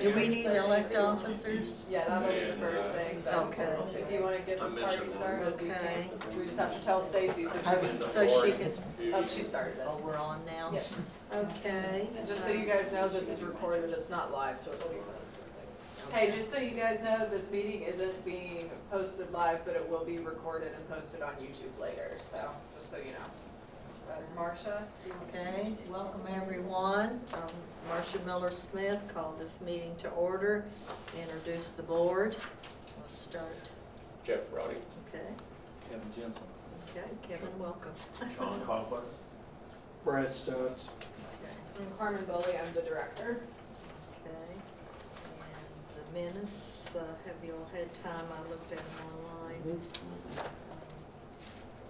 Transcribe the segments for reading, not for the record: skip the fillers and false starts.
Do we need to elect officers? Yeah, that'll be the first thing, but Okay. if you wanna get this party started, Okay. we just have to tell Stacy so she can. So she can, Oh, she started it. oh, we're on now? Yeah. Okay. Just so you guys know, this is recorded, it's not live, so it'll be posted. Hey, just so you guys know, this meeting isn't being posted live, but it will be recorded and posted on YouTube later, so, just so you know. Marcia? Okay, welcome everyone. Marcia Miller-Smith called this meeting to order, introduce the board. We'll start. Jeff Rowdy. Okay, Kevin Jensen. okay, Kevin, welcome. John Coughlin. Brad Stutz. Okay, I'm Carmen Bully, I'm the director. okay. And the minutes, have you all had time? I looked at them online.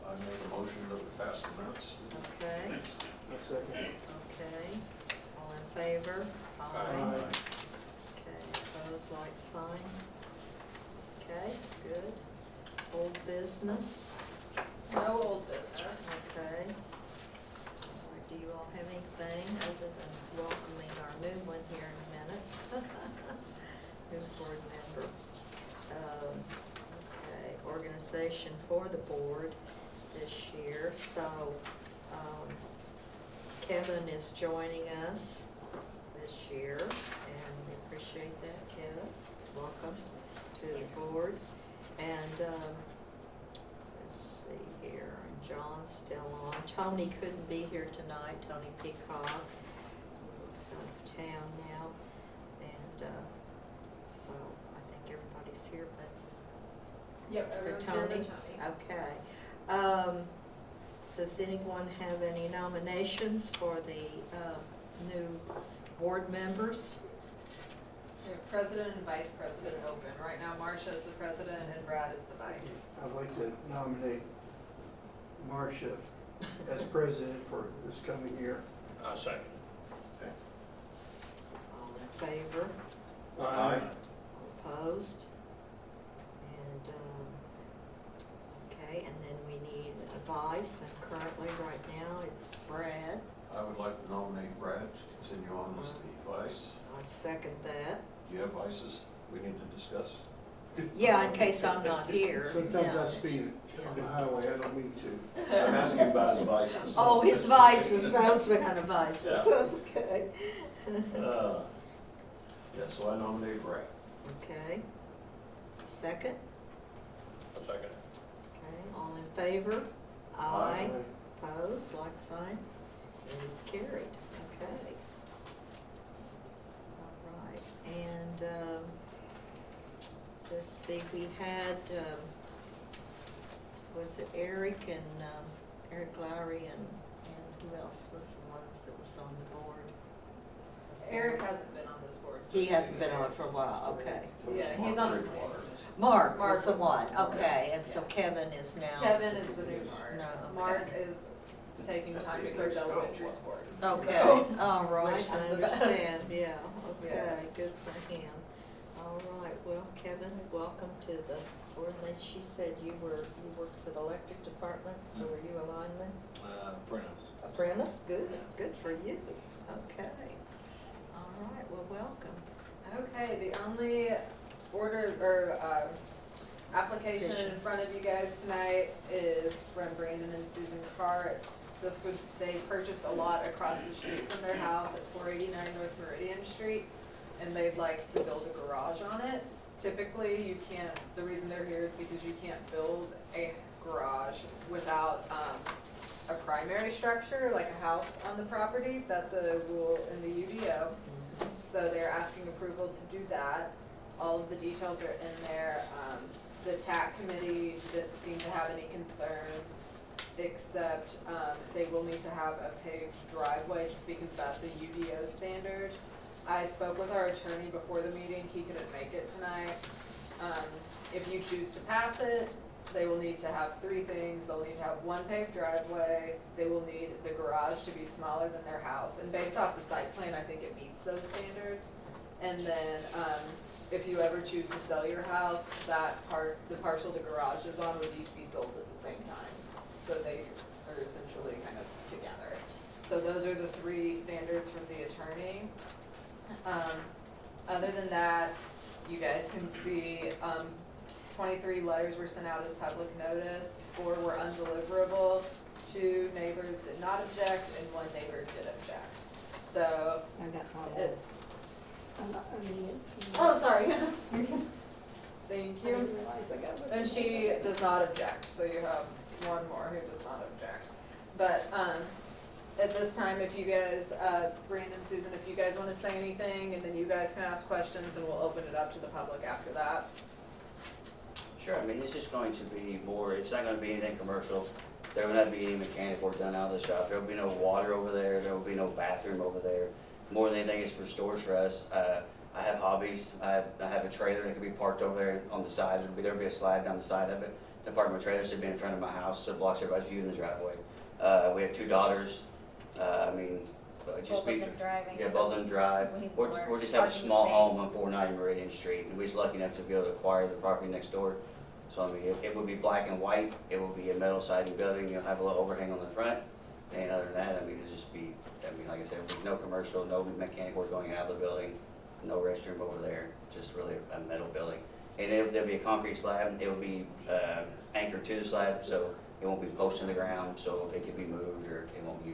I make a motion that we pass the minutes. Okay, A second. okay. All in favor? Aye. Okay, opposed, like sign. Okay, good. Old business. No old business. Okay. All right, do you all have anything other than welcoming our new one here in a minute? New board member. Okay, organization for the board this year. So, Kevin is joining us this year, and we appreciate that, Kevin. Welcome to the board. And, let's see here, and John's still on. Tony couldn't be here tonight, Tony Peacock. He's out of town now. And, so I think everybody's here but Yep, everyone's here Tony? but Tony. Okay. Does anyone have any nominations for the new board members? We have president and vice president open. Right now, Marcia is the president and Brad is the vice. I'd like to nominate Marcia as president for this coming year. Second. All in favor? Aye. Opposed? And, okay, and then we need a vice, and currently, right now, it's Brad. I would like to nominate Brad to continue on as the vice. I second that. Do you have vices we need to discuss? Yeah, in case I'm not here. Sometimes Yeah. I speed on the highway, I don't mean to. I'm asking about his vices. Oh, his vices, those kind of vices, Yeah. okay. Yeah, so I nominate Brad. Okay. Second? I'll second. Okay, all in favor? Aye. Opposed, like sign? It is carried, okay. All right, and, let's see, we had, was it Eric and, Eric Lowry and who else was the ones that was on the board? Eric hasn't been on this board. He hasn't been on it for a while, okay. Yeah, he's on the planning commission. Mark Mark was the was one, on it. okay, and so Kevin is now. Kevin is the new Mark. No, okay. Mark is taking time to coach elementary sports. Okay, So, all right, wish him I the best. understand, yeah, okay, Yes. good for him. All right, well, Kevin, welcome to the board. She said you worked for the electric department, so are you a lineman? Apprentice. Apprentice, good for you, okay. All right, well, welcome. Okay, the only order, or, application in front of you guys tonight is from Brandon and Susan Carr. They purchased a lot across the street from their house at 489 North Meridian Street, and they'd like to build a garage on it. Typically, you can't, the reason they're here is because you can't build a garage without, a primary structure, like a house on the property. That's a rule in the UDO. So they're asking approval to do that. All of the details are in there. The TAC committee didn't seem to have any concerns, except they will need to have a paved driveway just because that's a UDO standard. I spoke with our attorney before the meeting. He couldn't make it tonight. If you choose to pass it, they will need to have three things. They'll need to have one paved driveway. They will need the garage to be smaller than their house. And based off the site plan, I think it meets those standards. And then if you ever choose to sell your house, the parcel the garage is on would need to be sold at the same time. So they are essentially kind of together. So those are the three standards from the attorney. Other than that, you guys can see, 23 letters were sent out as public notice, 4 were undeliverable, 2 neighbors did not object, and 1 neighbor did object. So, I got my it, it's. oh, sorry. Thank I you. didn't realize I got. And she does not object, so you have 1 more who does not object. But, at this time, if you guys, Brandon, Susan, if you guys wanna say anything, and then you guys can ask questions, and we'll open it up to the public after that. Sure, I mean, it's just going to be more, it's not gonna be anything commercial. There will not be any mechanic work done out of the shop. There will be no water over there. There will be no bathroom over there. More than anything, it's for storage for us. I have hobbies. I have a trailer that can be parked over there on the side. There'll be a slide down the side of it. The park my trailer should be in front of my house, so it blocks everybody's view in the driveway. We have 2 daughters. Just Both be, of them driving, yeah, so both of them drive. we need We're more just have a parking small home space. on 490 Meridian Street, and we're just lucky enough to be able to acquire the property next door. So I mean, it will be black and white, it will be a metal siding building, you'll have a little overhang on the front, and other than that, I mean, it'll just be, I mean, like I said, there'll be no commercial, no mechanic work going out of the building, no restroom over there, just really a metal building. And there'll be a concrete slab, it will be anchored to the slab, so it won't be posted in the ground, so it can be moved, or it won't be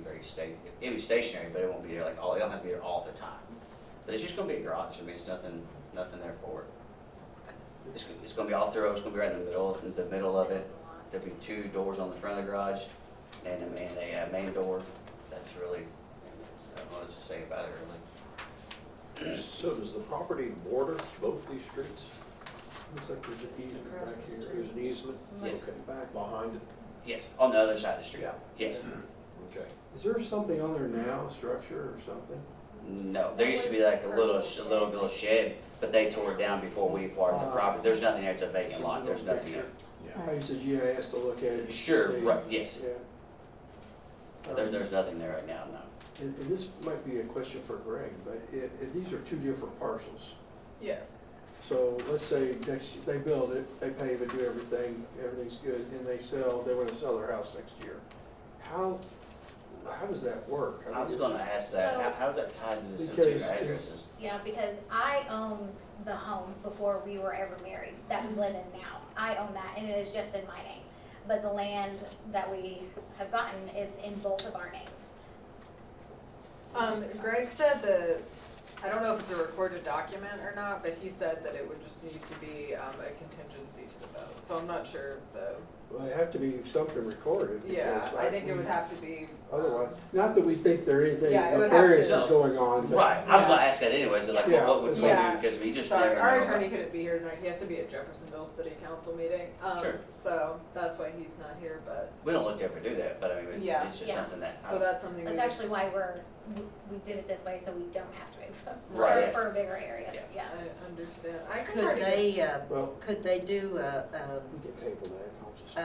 it'll be stationary, but it won't be there like it don't have to be there all the time. But it's just gonna be a garage, I mean, it's nothing there for it. It's gonna be all through, it's gonna be right in the middle of it. There'll be 2 doors on the front of the garage, and a main door. That's really, I don't know what else to say about it, really. So does the property border both these streets? Looks like there's an easement Across back the here. street. There's an easement? Yes. Okay, back behind it? Yes, on the other side of the street. Yeah. Yes. Okay. Is there something on there now, a structure or something? No, there used to be like a little shed, but they tore it down before we acquired the property. There's nothing there, it's a vacant lot, there's nothing there. Yeah. I said GIS to look at it. to Sure, see. right, yes. Yeah. There's nothing there right now, no. And this might be a question for Greg, but if these are 2 different parcels, Yes. so let's say they build it, they pave it, do everything, everything's good, and they want to sell their house next year. How does that work? I was gonna ask that, So- how's that tied to the Because- two addresses? Yeah, because I own the home before we were ever married, that we live in now. I own that, and it is just in my name. But the land that we have gotten is in both of our names. Greg said that, I don't know if it's a recorded document or not, but he said that it would just need to be, a contingency to the vote, so I'm not sure though. Well, they have to be something recorded. Yeah, because I think it would have to be. Otherwise, not that we think there anything Yeah, it would have nefarious to- is going on, but. Right, I was Yeah. gonna ask that anyways, like, Yeah. what would Yeah. you, because we just Sorry, never our know. attorney couldn't be here tonight, he has to be at Jeffersonville City Council meeting. Sure. So that's why he's not here, but, We don't look to ever do that, but I mean, Yeah. it's just Yeah. something that. so that's something we. That's actually why we did it this way, so we don't have to move Right. for a bigger area, Yeah. yeah. I understand. I can Could already get- they, Well, could they do We can table that, I'll just.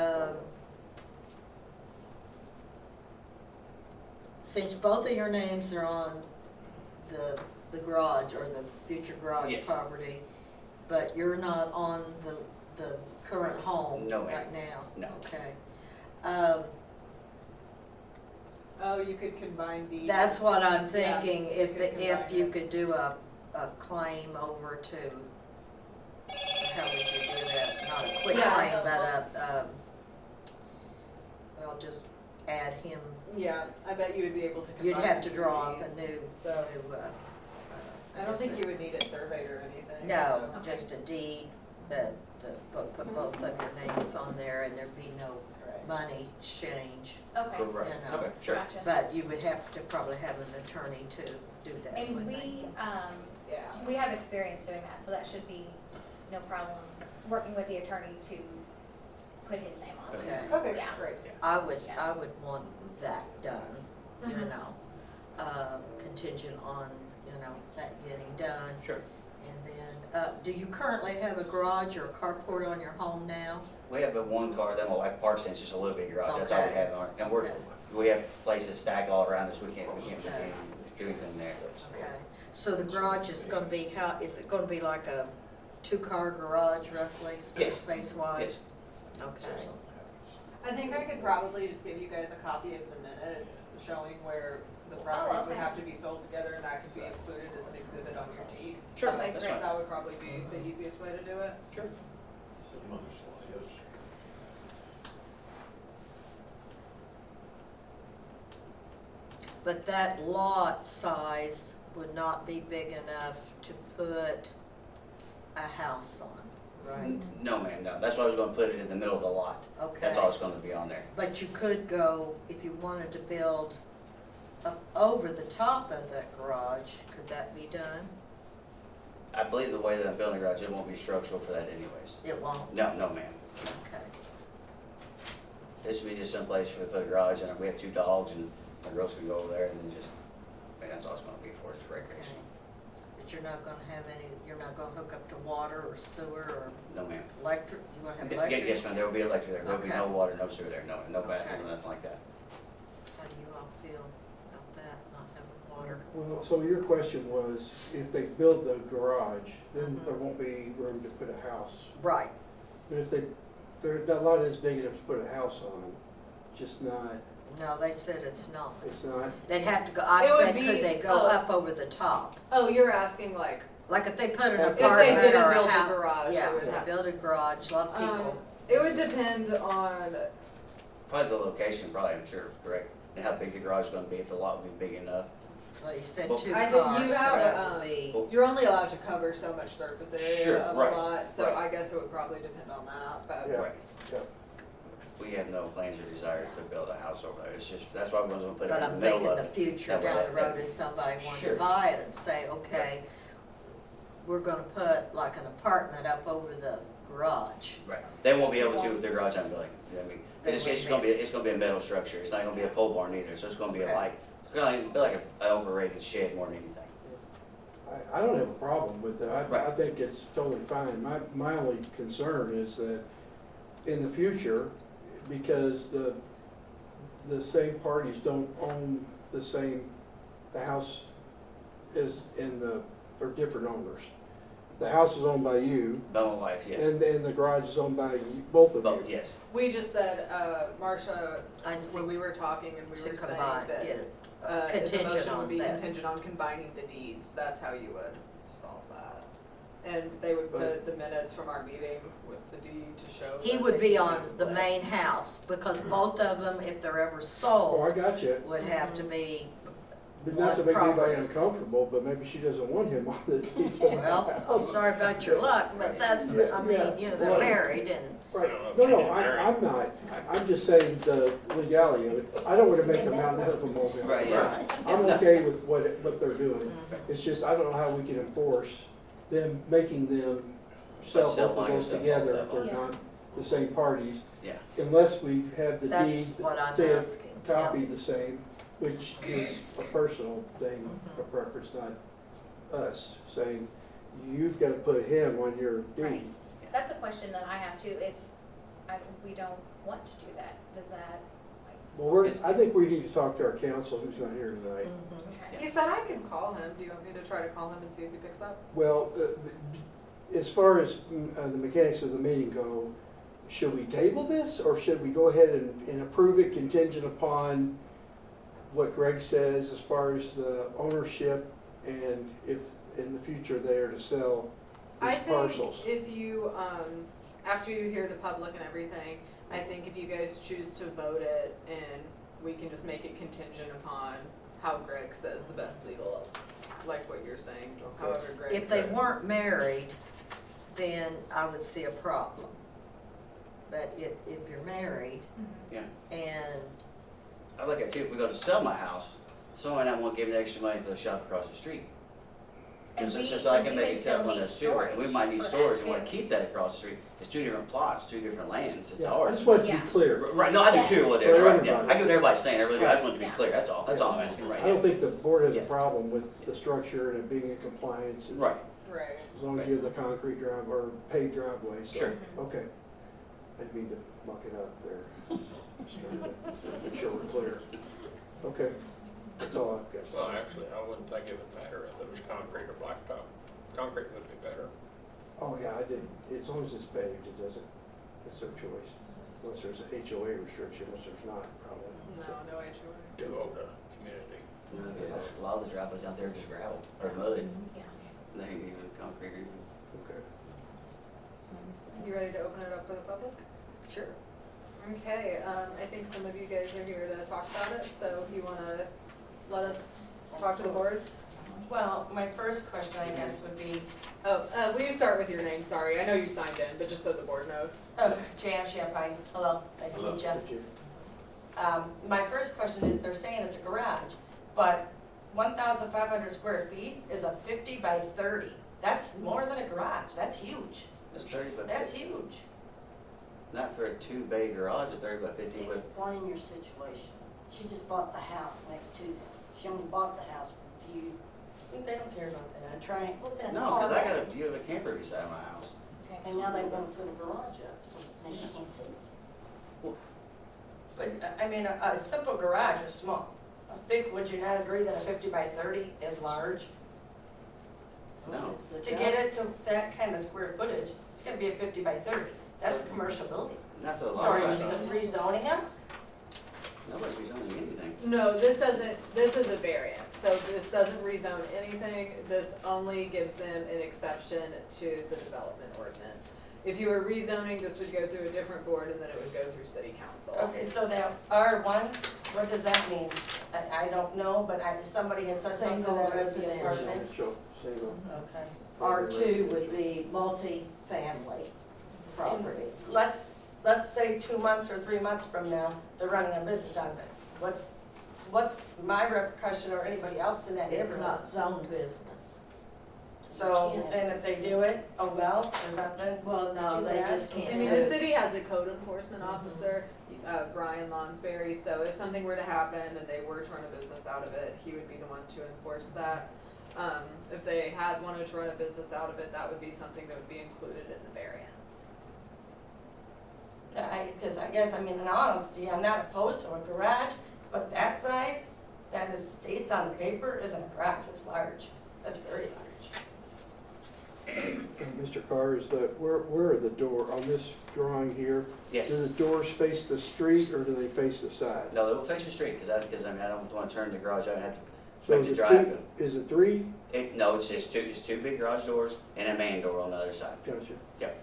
since both of your names are on the garage or the future garage Yes. property, but you're not on the current home No, ma'am. right now? No. Okay. Oh, you could combine deeds. That's what I'm Yeah, thinking, you if, could if combine you it. could do a claim over to, how would you do that? Not a quick Yeah. claim, but well, just add him, Yeah, I bet you would be able to combine. you'd have to the draw up a deeds. new, So, I don't think yes, you would need it surveyed or anything. no, so- just a deed that, put both of your names on there and there'd be no Right. money exchange. Okay, Right, You know. okay, sure. gotcha. But you would have to probably have an attorney to do that. And wouldn't Yeah. we have experience doing that, so that should be no problem, working with the attorney to put his name on it. Okay. Okay, Yeah. great. I would Yeah. want that done, you Mhm. know, contingent on, that getting done. Sure. And then, do you currently have a garage or a carport on your home now? We have a 1 car that my wife parks in, it's just a little bit garage, that's all we Okay. have on it. And Okay. we have places stacked all around us, we can't Okay. do anything there. Okay, so the garage is gonna be, is it gonna be like a 2-car garage roughly, Yes. space-wise? Yes. Okay, I think I could probably just give you guys a copy of the minutes showing where the properties would okay. have to be sold together, and that could be included as an exhibit on your deed. Sure, Okay, that's great. fine. That would probably be the easiest way to do it. Sure. But that lot size would not be big enough to put a house on, right? No, ma'am, no. That's why I was gonna put it in the middle of the lot. Okay. That's all it's gonna be on there. But you could go, if you wanted to build up over the top of that garage, could that be done? I believe the way that I'm building the garage, it won't be structural for that anyways. It won't? No, no, ma'am. Okay. This would be just some place for to put a garage in. We have 2 dogs and the girls can go over there and then just, I mean, that's all it's gonna be for, just recreation. But you're not gonna have any, you're not gonna hook up to water or sewer or No, ma'am. electric? You gonna have Yeah, electric? yes, ma'am, there will be electric there. There'll be Okay. no water, no sewer there, no bathroom, Okay. nothing like that. How do you all feel about that, not having water? Well, so your question was, if they build the garage, then Mhm. there won't be room to put a house. Right. But if that lot is big enough to put a house on, just not, No, they said it's not. it's not, They'd have to go, I It would said, be- could they go oh. up over the top? Oh, you're asking like, Like if they put an If they apartment or a house. didn't build the garage, they Yeah, would they have- build a garage, a lot of people. it would depend on, Probably the location, probably, I'm sure, correct? And how big the garage is gonna be, if the lot would be big enough. Well, you said Well, 2 I cars, think you so have, that would be. Well, you're only allowed to cover so much surface Sure, area of a right, lot, so right. I guess it would probably depend on that, but. Yeah. Right. yeah. We have no plans or desire to build a house over there. It's just, that's why we're gonna put it But in the I'm middle thinking of the it. future That way down the that- road, if somebody wanted Sure. to buy it and say, okay, we're gonna put like an apartment up over the garage. Right. They won't be able to with their garage I'm building. You know what I mean? They It's wouldn't be. it's gonna be a metal structure. It's not gonna be a pole barn either, so it's gonna be Okay. it's gonna be like an overrated shed more than anything. I don't have a problem with it. I Right. think it's totally fine. My only concern is that in the future, because the same parties don't own the house is they're different owners. The house is owned by you, Bone life, yes. and the garage is owned by both of Both, you. yes. We just said, Marcia, I see. when we were talking and we To were saying combine, that, get it, the contingent motion would on be that. contingent on combining the deeds, that's how you would solve that. And they would put the minutes from our meeting with the deed to show. He that would they be can on the split. main house, because both of them, if they're ever Oh, I sold, got you. would have to be, But not to One make anybody property. uncomfortable, but maybe she doesn't want him on the deed of the well, I'm house. sorry about your luck, but that's, Yeah, I mean, yeah. you know, they're Well- married and, Right, I don't no, know if no, she get married. I'm not, I'm just saying the legality of it. I don't wanna make a mountain out of a molehill. Right, yeah. right. I'm okay with what they're doing. Mhm. It's just, I don't know how we can enforce them, making them sell Sell both like of those yourself, together all if they're that. not the same parties, Yeah. unless we have the That's deed what I'm to asking, copy yeah. the same, which is a personal thing, a Mhm. preference, not us, saying, you've gotta put him on your Right. deed. That's a question that I have too, if we don't want to do that, does that, Well, I think we need to talk to our counsel, who's not here tonight. Mhm. He said I can call him, do you want me to try to call him and see if he picks up? Well, as far as the mechanics of the meeting go, should we table this, or should we go ahead and approve it contingent upon what Greg says as far as the ownership, and if in the future they are to sell I these think parcels? if you, after you hear the public and everything, I think if you guys choose to vote it, and we can just make it contingent upon how Greg says the best legal, like what you're saying, Okay. however Greg If they says. weren't married, then I would see a problem. But if you're married Yeah. and, I like it too. If we go to sell my house, someone might want to give me the extra money for the shop across the street. And So- we- so I and can we make may it still tough on need us too. And we might need storage for storage, that and want to too. keep that across the street. It's 2 different plots, 2 different lands, it's Yeah, I ours. just want it to Yeah. be clear. Right, no, I do Yes. too, whatever, For right, yeah. everybody. I get what everybody's saying, I really do. I just want it to be Yeah. clear, that's all I'm asking right I don't now. think the board has a Yeah. problem with the structure and it being in compliance, Right, Right. as long as you have the concrete drive or paved driveway, so. Sure. Okay. I didn't mean to muck it up there. Just trying to make sure we're clear. Okay, that's all I've got. Well, actually, I wouldn't think it would matter if it was concrete or blacktop. Concrete would be better. Oh, yeah, I did, as long as it's paved, it doesn't, it's their choice. Unless there's an HOA restriction, which there's not, probably. No HOA. To OTA community. a lot of the driveways out there are just gravel, or mud, Yeah. they ain't even figured. Okay. You ready to open it up for the public? Sure. Okay, I think some of you guys are here to talk about it, so if you wanna let us talk to the board? Well, my first question, I guess, would be, Will you start with your name? Sorry, I know you signed in, but just so the board knows. Jan Champagne, hello, nice to meet you. My first question is, they're saying it's a garage, but 1,500 square feet is a 50 by 30. That's more than a garage, that's huge, It's 30 by 50. that's huge. Not for a two-bay garage, a 30 by 50 with, Explain your situation. She just bought the house next to them. She only bought the house for view They don't care about and that. train. Well, that's no, because I got a alright. view of a camper beside my house. And now they want to put a garage up, so now she can't see. But, I mean, a simple garage is small. Would you not agree that a 50 by 30 is large? No. It's a To get it to that kind of square footage, it's gonna be a 50 by 30. That's a commercial building. Not for the lot So are you size. rezoning us? Nobody's rezoning anything. No, this is a variant, so this doesn't rezone anything, this only gives them an exception to the development ordinance. If you were rezoning, this would go through a different board and then it would go through city council. Okay, so that R1, what does that mean? I don't know, but somebody had said something Single that was the residential. apartment. Residential, single. Okay. R2 would be multi-family property. Let's say 2 months or 3 months from now, they're running a business out of it. What's my repercussion or anybody else in that It's neighborhood? not zone business. So, and if they do it, oh well, there's nothing. Well, no, Do they that. just can't. I mean, the city has a code enforcement officer, Brian Lonsberry, so if something were to happen and they were to run a business out of it, he would be the one to enforce that. If they had wanted to run a business out of it, that would be something that would be included in the variance. Because I guess, I mean, in honesty, I'm not opposed to a garage, but that size, that is, states on the paper, isn't a garage, it's large. That's very large. And Mr. Carr, where are the door, on this drawing here? Yes. Do the doors face the street or do they face the side? No, they will face the street, because I mean, I don't want to turn the garage out and have to So make is the it drive. two, is it three? No, it's just it's two big garage doors and a main door on the other side. Gotcha. Yep.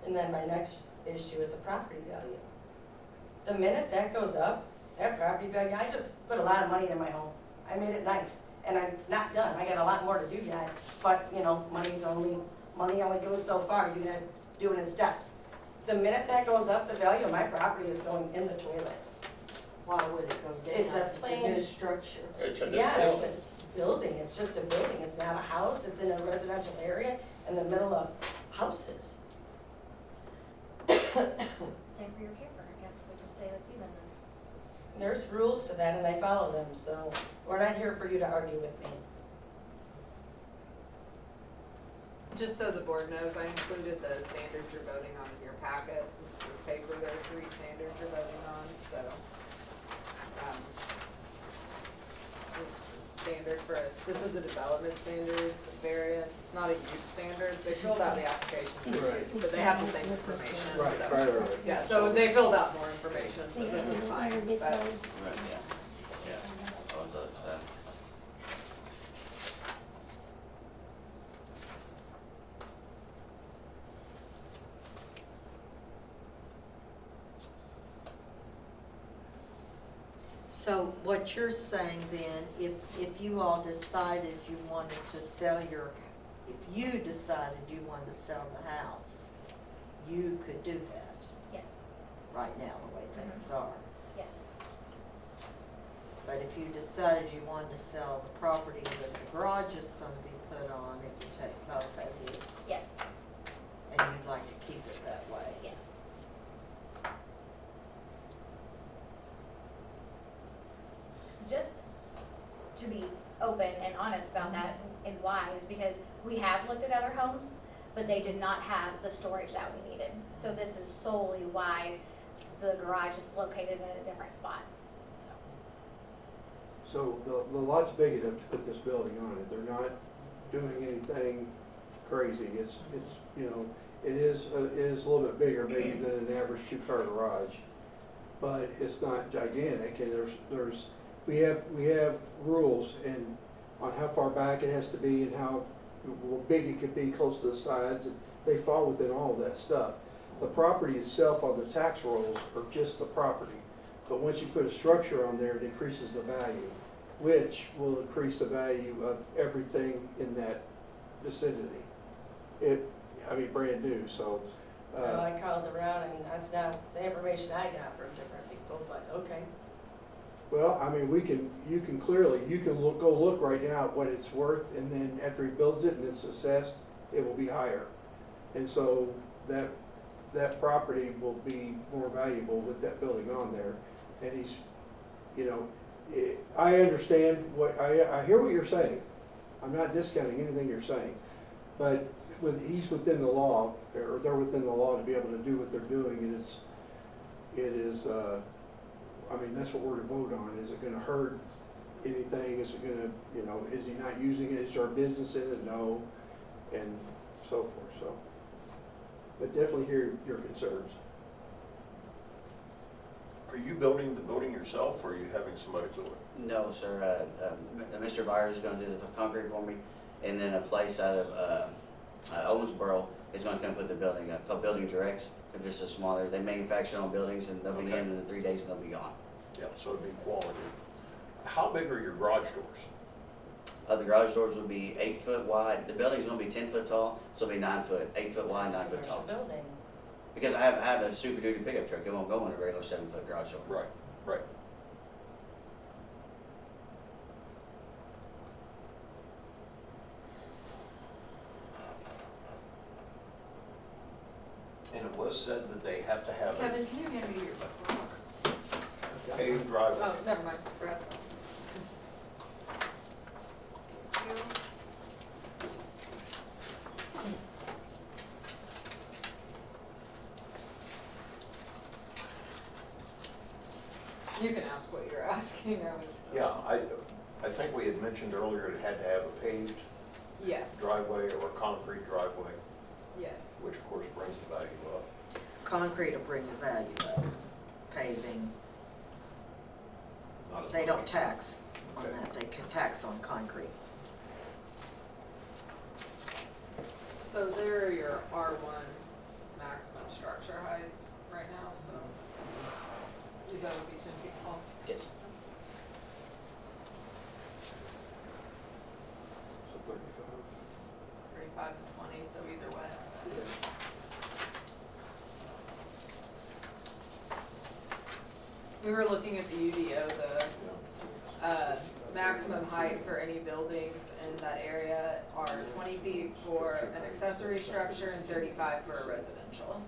And then my next issue is the property value. The minute that goes up, that property value, I just put a lot of money in my home. I made it nice, and I'm not done, I got a lot more to do yet. But, you know, money only goes so far, you gotta do it in steps. The minute that goes up, the value of my property is going in the toilet. Why would it go down? It's a It's a plain- new structure. It's a new Yeah, it's a building. building, it's just a building, it's not a house, it's in a residential area in the middle of houses. Same for your camper, I guess we could say that's even then. There's rules to that and I follow them, so we're not here for you to argue with me. Just so the board knows, I included the standards you're voting on in your packet. This paper, there are 3 standards you're voting on, so. It's standard for, this is a development standard, it's a variance, it's not a use standard. They filled out the application for Right. use, but they have the same information, Right, so. right. Yeah, so they filled out more information, so this is fine, but. Right, yeah. Yeah. On the other side. So what you're saying then, if you all decided you wanted to sell if you decided you wanted to sell the house, you could do that Yes, right now, the way things are. yes. But if you decided you wanted to sell the property that the garage is gonna be put on, it would take both of you, Yes, and you'd like to keep it that way. yes. Just to be open and honest about that and why is because we have looked at other homes, but they did not have the storage that we needed. So this is solely why the garage is located in a different spot, so. So the lot's big enough to put this building on it. They're not doing anything crazy. It's, you know, it is a little bit bigger maybe than an average two-car garage, but it's not gigantic, and we have rules and on how far back it has to be and how big it could be close to the sides, and they fall within all of that stuff. The property itself on the tax rolls are just the property, but once you put a structure on there, it increases the value, which will increase the value of everything in that vicinity. I mean, brand new, so. Well, I called around and that's not the information I got from different people, but okay. Well, I mean, you can go look right now at what it's worth, and then after he builds it and it's assessed, it will be higher. And so that property will be more valuable with that building on there. And he's, you know, I understand I hear what you're saying. I'm not discounting anything you're saying. But he's within the law, or they're within the law to be able to do what they're doing, and it is, I mean, that's what we're to vote on. Is it gonna hurt anything? Is it gonna, you know, is he not using it? Is there a business in it? No, and so forth, so. But definitely hear your concerns. Are you building the building yourself, or are you having somebody do it? No, sir. Mr. Byers is going to do the concrete for me, and then a place out of Owensboro is going to come put the building up, called Building Directs. They're just a smaller, they manufacture their own buildings, and they'll be Okay. in 3 days and they'll be gone. Yeah, so it'd be quality. How big are your garage doors? The garage doors will be 8 foot wide. The building's going to be 10 foot tall, so it'll be 9 foot, 8 foot wide, 9 foot Commercial tall. building. Because I have a Super Duty pickup truck. It won't go in a regular 7 foot garage door. Right, right. And it was said that they have to have a Kevin, can you hand me your book? paved driveway. Oh, never mind, forgot. You can ask what you're asking, I mean. Yeah, I think we had mentioned earlier it had to have a paved Yes, driveway or a concrete driveway, yes. which of course brings the value up. Concrete will bring the value up. Paving, Not as they much. don't tax on Okay. that, they can tax on concrete. So there are your R1 maximum structure heights right now, so these that would be 10 feet tall. Yes. So 35. 35 and 20, so either way. Yeah. We were looking at the UDO, the maximum height for any buildings in that area are 20 feet for an accessory structure and 35 for a residential.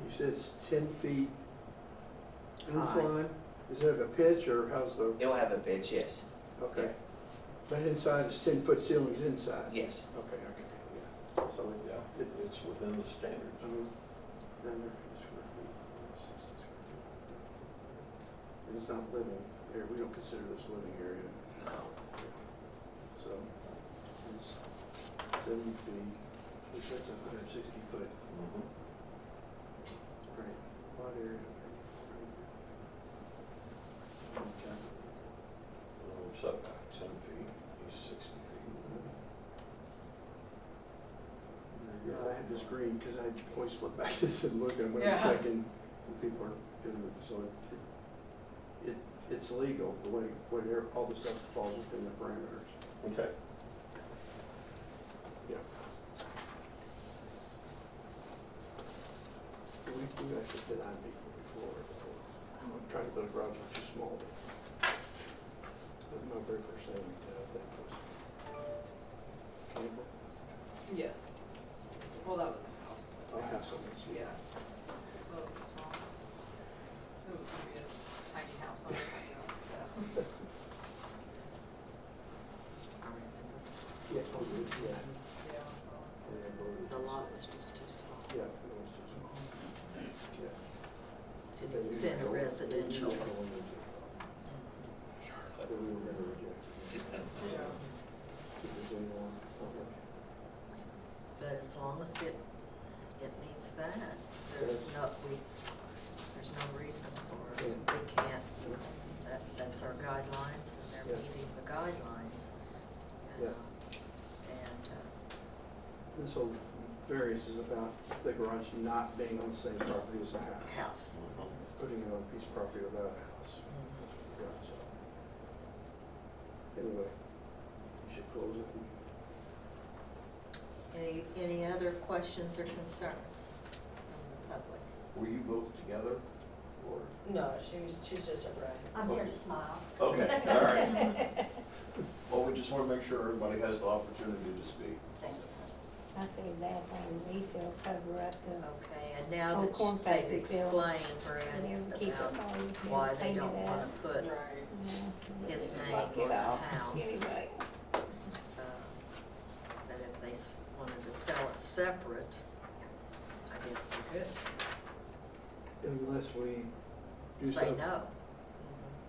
You said it's 10 feet High. incline? Is it a pitch, or how's the, It will have a pitch, yes. okay. But inside is 10-foot ceilings inside? Yes. Okay, yeah. So, Yeah, it's within the standards. 900 square feet, 60 square feet. And it's not living area, we don't consider this living area. No. So, it's 70 feet, which that's 160 foot, Mhm. right, lot area. Okay. Setback, 10 feet, he's 60 feet. Yeah, I had this green, because I always flip back this and look at when I'm Yeah. checking, when people are doing it, so it's legal, the way, all the stuff falls within the parameters. Okay. Yeah. We actually did on people before. I'm trying to build a garage that's too small. But my very first thing we did, I think, was Campbell. Yes. Well, that was a house. Oh, house on this. Yeah. That was a small house. It was gonna be a tiny house on it. Yeah. I remember. Yeah, oh, yeah. Yeah, well, it's- The lot was just too small. Yeah, it was too small. Yeah. Center residential. That we were gonna reject. If there's any more public. But as long as it meets that, there's Yes. there's no reason for us, we can't, that's our guidelines, and they're Yeah. meeting the guidelines. Yeah. And, This whole variance is about the garage not being on the same property as the house. house. Putting it on a piece of property without a house. That's what the garage is. Anyway, you should close it. Any other questions or concerns from the public? Were you both together, or? No, she's just a friend. I'm here to smile. Okay, all right. Well, we just want to make sure everybody has the opportunity to speak. Thank you. I say that thing, we still cover up the, Okay, and now On Corn that they've Factory field. explained, Brad, never keep it about all, you why never they clean don't it wanna up. put Right. Yeah. his name Lock on it the off. house, Anyway, that if they wanted to sell it separate, I guess they could Unless we do say something. no.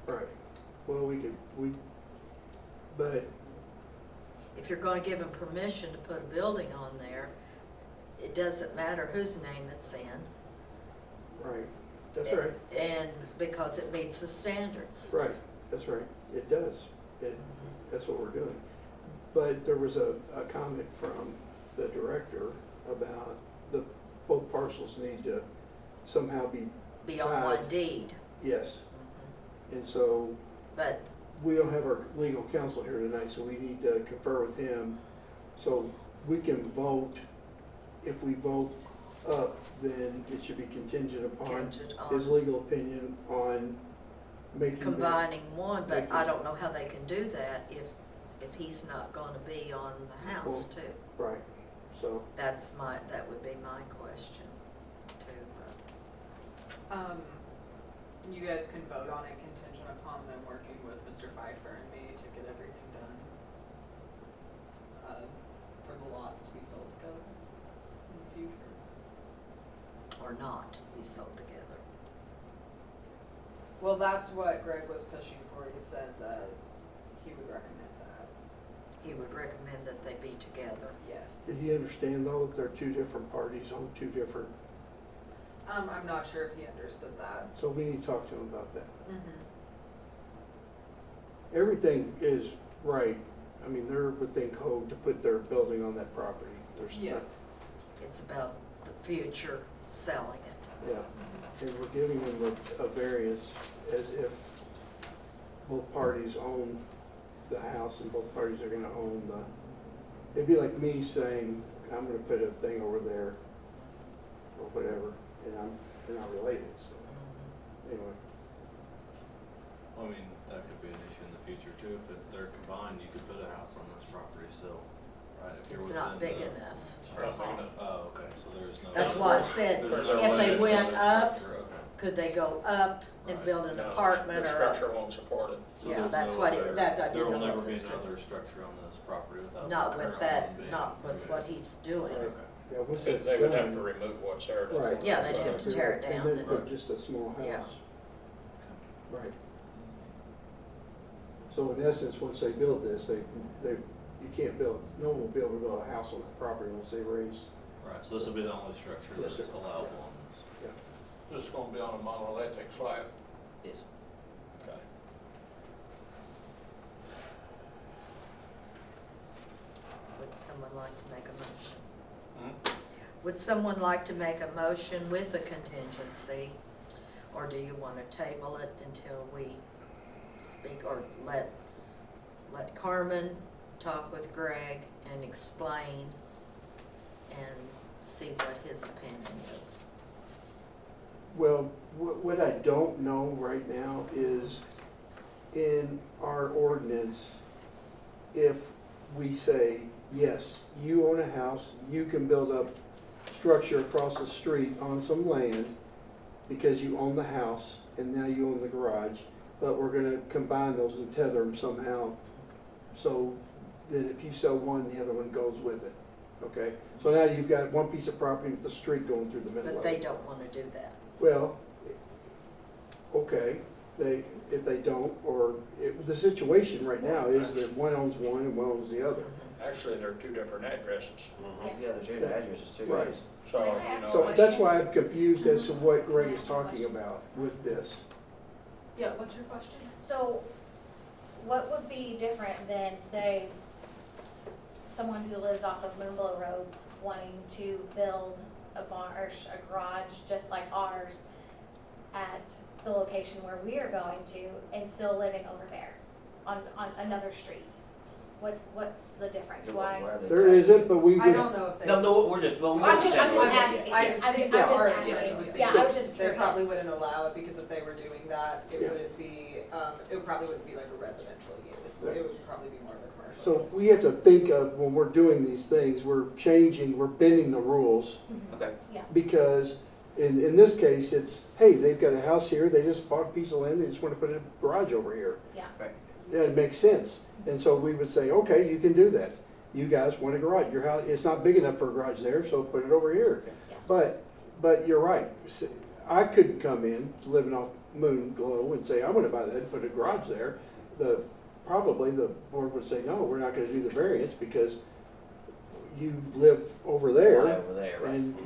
Right. Well, but If you're gonna give them permission to put a building on there, it doesn't matter whose name it's in. right, that's right, And because it meets the standards. right, that's right, it does, that's what we're doing. But there was a comment from the director about both parcels need to somehow be Be on one tied. deed. Yes, and so But we don't have our legal counsel here tonight, so we need to confer with him. So we can vote, if we vote up, then it should be contingent upon Contingent on- his legal opinion on making. combining one, but I making- don't know how they can do that if he's not gonna be on the house Well- too. Right, so, That would be my question to, You guys can vote on it contingent upon them working with Mr. Pfeiffer and me to get everything done. For the lots to be sold together in the future. or not be sold together. Well, that's what Greg was pushing for. He said that he would recommend that. He would recommend that they be together. Yes. did he understand though that they're two different parties on two different, I'm not sure if he understood that. so we need to talk to him about that. Mm-hmm. Everything is right, I mean, they're within code to put their building on that property. There's not- Yes. It's about the future selling it. Yeah, and we're giving them a variance as if both parties own the house and both parties are gonna own it'd be like me saying, I'm gonna put a thing over there or whatever, and they're not related, so, anyway. I mean, that could be an issue in the future too, if they're combined, you could put a house on this property still, right? If you're It's not within big the- enough It's for a not big home. enough. Oh, okay, so there's no. That's why I said, there's if no way they there's went another up, structure, okay. could they go up and Right. build an No, apartment the or? structure won't support it. So Yeah, there's that's no what other- I didn't There will know never what be the stru- another structure on this property without. the Not with current that, one being not with what removed. he's doing. Right. Okay. Yeah, once Because that's they would have done- to remove what's there. to Right. build Yeah, this they'd up. have to tear it down And then and- put just a small Yeah. house. Right. So in essence, once they build this, you can't build, no one will be able to build a house on that property unless they raise, Right, so this will be the only structure Yes, that's sir. allowable on this. yeah. This is gonna be on a monolithic slab. Yes. Okay. Would someone like to make a motion? Hmm? Would someone like to make a motion with a contingency? Or do you want to table it until we speak, or let Carmen talk with Greg and explain and see what his opinion is? Well, what I don't know right now is in our ordinance, if we say, yes, you own a house, you can build a structure across the street on some land because you own the house and now you own the garage, but we're gonna combine those and tether them somehow so that if you sell one, the other one goes with it, okay? So now you've got one piece of property with the street going through the middle of it. But they don't want to do that. Well, okay, if they don't, or, the situation right now is that one owns one and one owns the other. Actually, they're two different addresses. Yeah, the two addresses too. Right. So, May I you ask know. So Question. that's why I'm confused as to what Greg is talking about with this. Yeah, what's your question? So what would be different than, say, someone who lives off of Moonblow Road wanting to build a barn or a garage just like ours at the location where we are going to and still living over there on another street? What's the difference? Why? There isn't, but we I would, don't know if they. No, we're just, well, we I'm just understand. asking. I I'm think just there are asking. exceptions. Yeah, I was just They curious. probably wouldn't allow it, because if they were doing that, it Yeah. wouldn't be, it probably wouldn't be like a residential use. Right. It would probably be more of a commercial so use. we have to think of, when we're doing these things, we're bending the rules, Okay. Yeah. because in this case, it's, hey, they've got a house here, they just bought a piece of land, they just want to put a garage over here. Yeah. Right. That makes sense. And so we would say, okay, you can do that. You guys want a garage, your house, it's not big enough for a garage there, so put it over here. Yeah. But you're right. I couldn't come in, living off Moonglow, and say, I want to buy that and put a garage there. Probably the board would say, no, we're not gonna do the variance because you live over there. Why over there, right? And Right.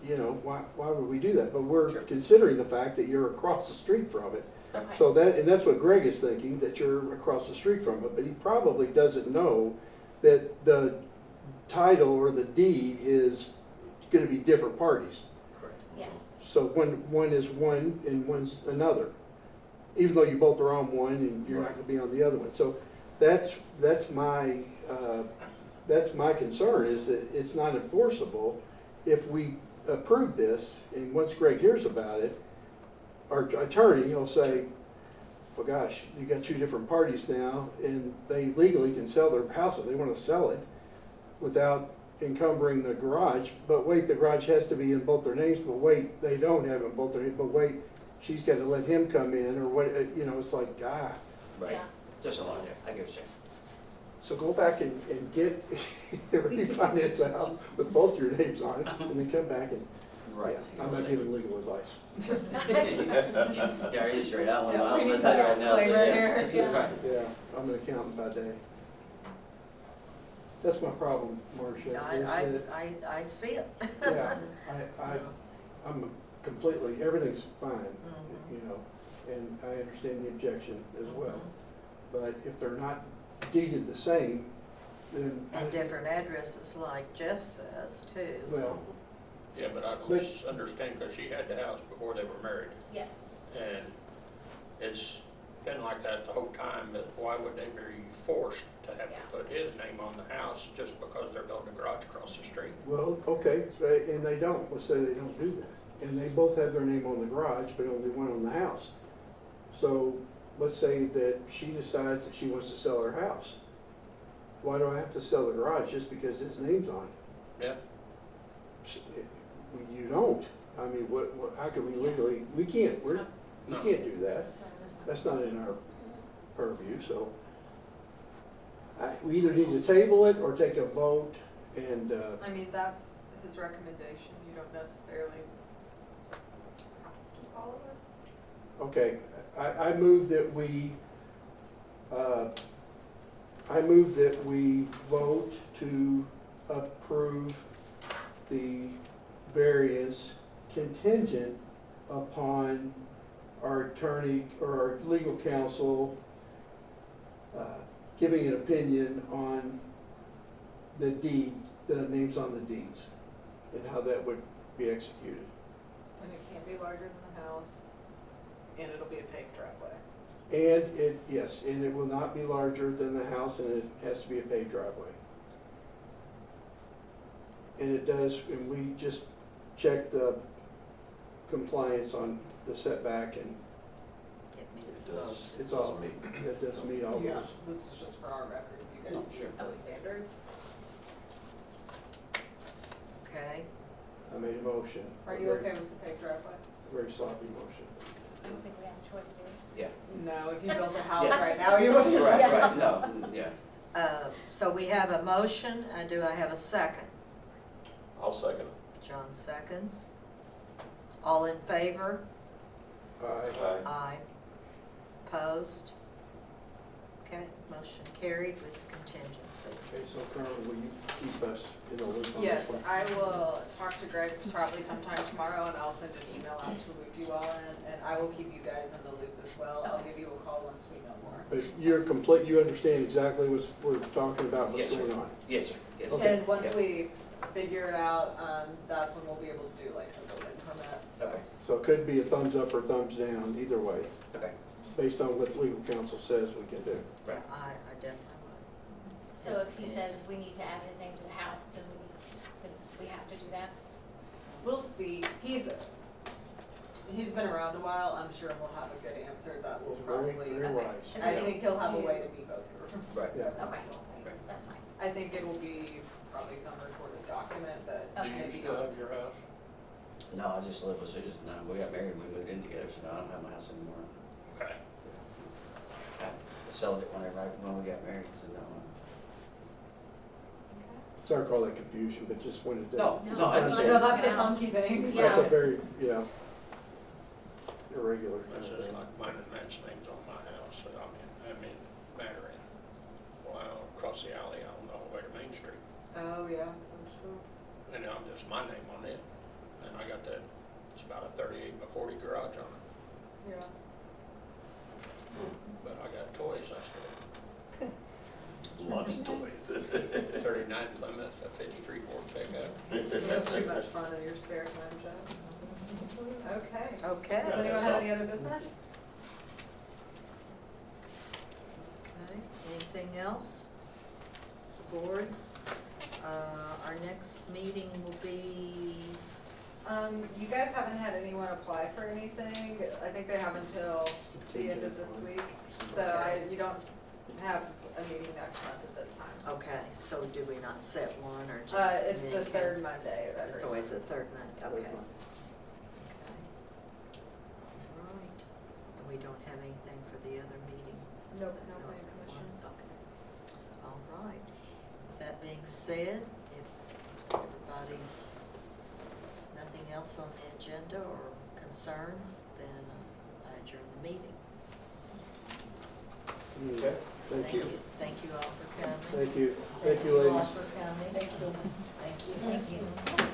you're, why would we do that? But we're Sure. considering the fact that you're across the street from it. Okay. So and that's what Greg is thinking, that you're across the street from it, but he probably doesn't know that the title or the deed is gonna be different parties. Correct. Yes. So one is one and one's another, even though you both are on one and you're not gonna be on the other one. So that's my concern, is that it's not enforceable if we approve this, and once Greg hears about it, our attorney will say, well, gosh, you got two different parties now, and they legally can sell their house if they want to sell it without encumbering the garage. But wait, the garage has to be in both their names, but wait, they don't have it in both their names, but wait, she's got to let him come in, or what, it's like, Right. Yeah. Just a lot there. I get what you're saying. So go back and get, refinance a house with both your names on it, and then come back and, Right. yeah, I'm not giving legal advice. Gary is straight out. Yeah, I'm we need listening that right now, so disclaimer yeah. here. Right. Yeah, I'm an accountant by day. That's my problem, Marcia, is that, I see it. yeah, I'm completely, everything's fine, and I understand the objection as well. But if they're not deeded the same, then, And different addresses like Jeff says too. well, Yeah, but I But- don't understand, because she had the house before they were married. Yes. And it's been like that the whole time, but why would they be forced to have Yeah. to put his name on the house just because they're building a garage across the street? well, okay, and they don't, let's say they don't do that. And they both have their name on the garage, but only one on the house. So let's say that she decides that she wants to sell her house. Why do I have to sell the garage just because his name's on it? Yeah. You don't. I mean, how can we legally, we can't do that. That's what I was wondering. That's not in our purview, so we either need to table it or take a vote, and, I mean, that's his recommendation. You don't necessarily have to follow it. okay, I move that we vote to approve the variance contingent upon our attorney or our legal counsel giving an opinion on the deed, the names on the deeds, and how that would be executed. And it can't be larger than the house, and it'll be a paved driveway. And it will not be larger than the house, and it has to be a paved driveway. And it does, and we just check the compliance on the setback, and It means It does. it's all, meet. it does meet all Yeah, those. this is just for our records. You guys Oh, sure. meet those standards. Okay, I made a motion. Are you okay with the paved driveway? Very sloppy motion. I don't think we have a choice, do we? Yeah. No, if you built a house Yeah. right now, you wouldn't. Right, no, yeah. so we have a motion, and do I have a second? I'll second it. John seconds. All in favor? Aye. Aye. Opposed? Okay, motion carried with contingency. Okay, so Carmen, will you keep us in the loop on this Yes, one? I will talk to Greg probably sometime tomorrow, and I'll send an email out to loop you all in, and I will keep you guys in the loop as well. I'll give you a call once we know more. But you're complete, you understand exactly what we're talking about, what's Yes, sir. going on? Yes, sir. Yes, sir. Okay. And once Yeah. we figure it out, that's when we'll be able to do like a building permit, so. Okay. So it could be a thumbs up or thumbs down, either way, Okay. based on what legal counsel says we can do. Right. I definitely would. So if he says we need to add his name to the house, then we have to do that? We'll see. He's been around a while. I'm sure he'll have a good answer that will He's very, probably. very wise. I think he'll have a way to meet both of you. Right. Yeah. Okay, that's fine. I think it will be probably some recorded document, but Do you maybe still not. have your house? No, I just live with Susan now. We got married when we moved in together, so now I don't have my house anymore. Okay. I sold it when we got married, so no. Sorry for all that confusion, but just wanted to. No, No, I sometimes understand. No, that's a funky thing. That's Yeah. a very, irregular kind That's of just thing. like mine and Matt's names on my house, so I mean, matter in, well, across the alley, I don't know, way to Main Street. Oh, yeah, I'm sure. And now just my name on it, and I got that, it's about a 38 by 40 garage on it, Yeah. but I got toys, I still, Lots of toys. 39 Plymouth, a 53 Ford pickup. You have too much fun in your spare time, Joe. Okay. Okay. Does anyone have any other business? Okay, anything else? Board, our next meeting will be, You guys haven't had anyone apply for anything. I think they have until the end of this week. So you don't have a meeting next month at this time. okay, so do we not set one or just? It's the meeting third cancel? Monday of every It's always the month. third Monday, Third okay. one. All right, and we don't have anything for the other meeting? Nope, That no knows plan of commission. one? Okay, all right. With that being said, if everybody's, nothing else on the agenda or concerns, then I adjourn the meeting. Okay, thank you. Thank you all for coming. Thank you. Thank you, ladies. all for coming. Thank you. Thank you. Thank you.